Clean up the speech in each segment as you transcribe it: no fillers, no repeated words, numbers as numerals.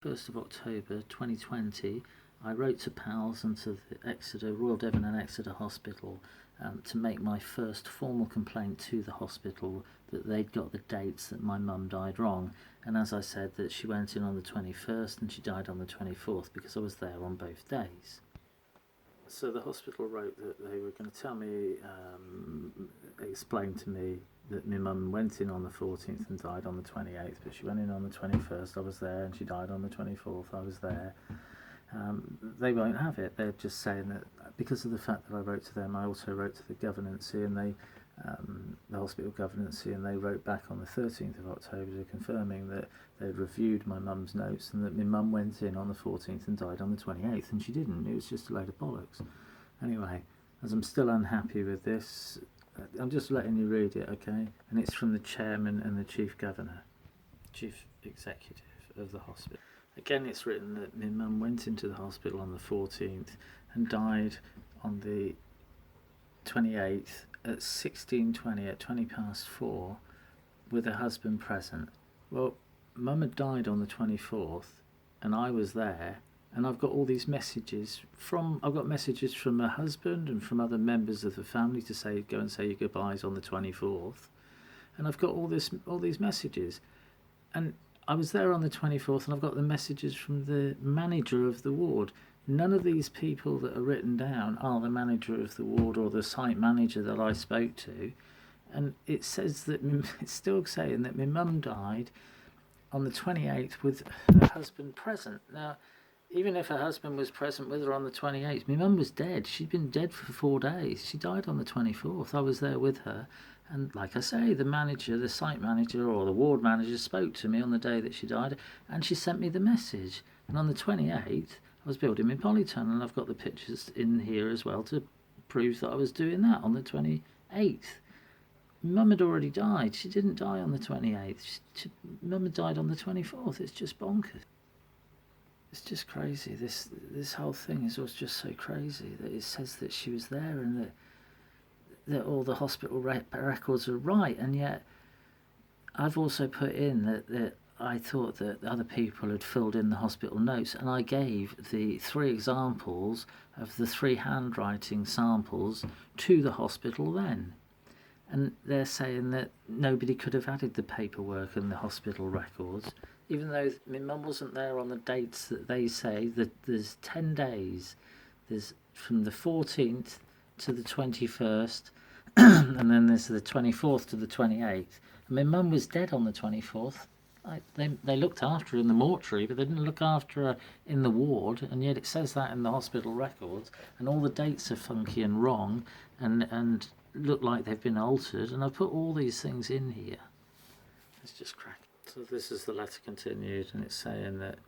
1st of October 2020, I wrote to PALS and to the Exeter, Royal Devon and Exeter Hospital to make my first formal complaint to the hospital that they'd got the dates that my mum died wrong. And as I said, that she went in on the 21st and she died on the 24th because I was there on both days. So the hospital wrote that they were going to tell me, explain to me that my mum went in on the 14th and died on the 28th, but she went in on the 21st, I was there, and she died on the 24th, I was there. They won't have it. They're just saying that because of the fact that I wrote to them, I also wrote to the governancy and the hospital governancy, and they wrote back on the 13th of October confirming that they'd reviewed my mum's notes and that my mum went in on the 14th and died on the 28th, and she didn't. It was just a load of bollocks. Anyway, as I'm still unhappy with this, I'm just letting you read it, okay? And it's from the chairman and the chief executive of the hospital. Again, it's written that my mum went into the hospital on the 14th and died on the 28th at 16:20, at 20 past 4, with her husband present. Well, mum had died on the 24th and I was there, and I've got all these messages from her husband and from other members of the family to say go and say your goodbyes on the 24th, and I've got all these messages, and I was there on the 24th, and I've got the messages from the manager of the ward. None of these people that are written down are the manager of the ward or the site manager that I spoke to, and it says that it's still saying that my mum died on the 28th with her husband present. Now, even if her husband was present with her on the 28th, my mum was dead. She'd been dead for 4 days. She died on the 24th. I was there with her. And like I say, the manager, the site manager or the ward manager spoke to me on the day that she died, and she sent me the message. And on the 28th, I was building my polytunnel, and I've got the pictures in here as well to prove that I was doing that on the 28th. Mum had already died. She didn't die on the 28th. Mum had died on the 24th. It's just bonkers. It's just crazy. This whole thing is just so crazy that it says that she was there and that all the hospital records are right, and yet I've also put in that I thought that other people had filled in the hospital notes, and I gave the 3 examples of the 3 handwriting samples to the hospital then. And they're saying that nobody could have added the paperwork and the hospital records, even though my mum wasn't there on the dates that they say. That there's 10 days. There's from the 14th to the 21st, and then there's the 24th to the 28th. And my mum was dead on the 24th. They looked after her in the mortuary, but they didn't look after her in the ward, and yet it says that in the hospital records, and all the dates are funky and wrong, and look like they've been altered, and I've put all these things in here. It's just cracking. So this is the letter continued, and it's saying that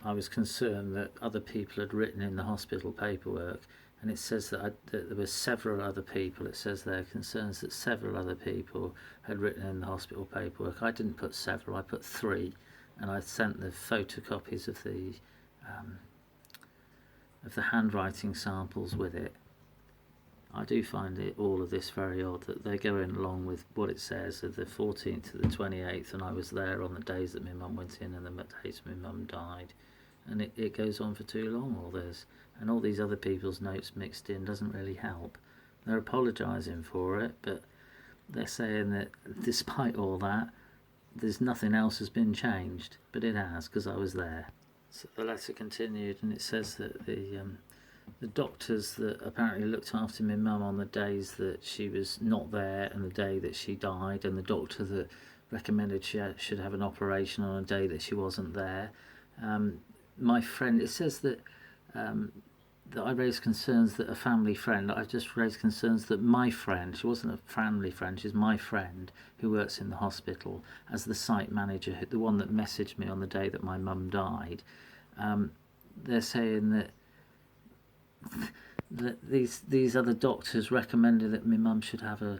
I was concerned that other people had written in the hospital paperwork, and it says that there were several other people. It says there concerns that several other people had written in the hospital paperwork. I didn't put several, I put 3, and I sent the photocopies of the handwriting samples with it. I do find all of this very odd, that they're going along with what it says of the 14th to the 28th, and I was there on the days that my mum went in and the days my mum died. And it goes on for too long, all this. And all these other people's notes mixed in doesn't really help. They're apologising for it, but they're saying that despite all that, there's nothing else has been changed. But it has, because I was there. So the letter continued, and it says that the doctors that apparently looked after my mum on the days that she was not there and the day that she died, and the doctor that recommended she should have an operation on a day that she wasn't there. My friend, it says that I raised concerns that a family friend, I just raised concerns that my friend, she wasn't a family friend, she's my friend who works in the hospital as the site manager, the one that messaged me on the day that my mum died. They're saying that these other doctors recommended that my mum should have a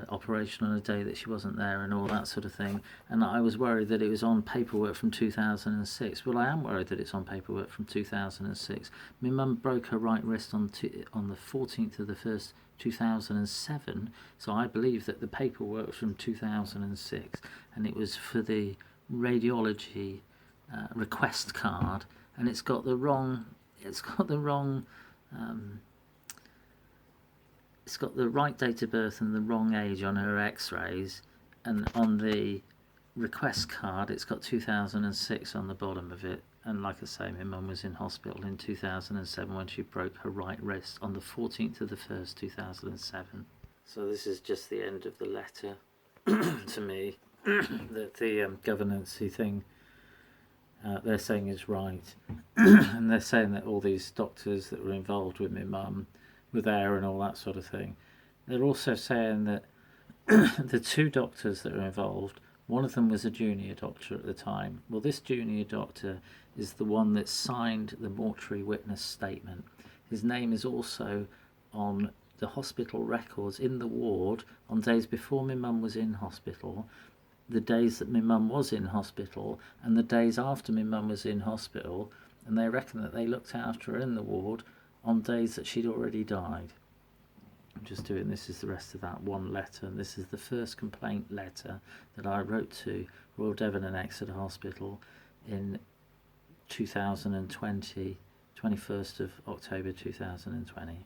operation on a day that she wasn't there and all that sort of thing, and I was worried that it was on paperwork from 2006. Well, I am worried that it's on paperwork from 2006. My mum broke her right wrist on the 14th of the 1st 2007, so I believe that the paperwork was from 2006, and it was for the radiology request card, and it's got the wrong it's got the right date of birth and the wrong age on her x-rays, and on the request card it's got 2006 on the bottom of it. And like I say, my mum was in hospital in 2007 when she broke her right wrist on the 14th of the 1st, 2007. So this is just the end of the letter to me that the governancy thing they're saying is right. And they're saying that all these doctors that were involved with my mum were there and all that sort of thing. They're also saying that the two doctors that were involved, one of them was a junior doctor at the time. Well, this junior doctor is the one that signed the mortuary witness statement. His name is also on the hospital records in the ward on days before my mum was in hospital, the days that my mum was in hospital, and the days after my mum was in hospital. And they reckon that they looked after her in the ward on days that she'd already died. I'm just doing, this is the rest of that one letter, and this is the first complaint letter that I wrote to Royal Devon and Exeter Hospital in 2020, 21st of October 2020.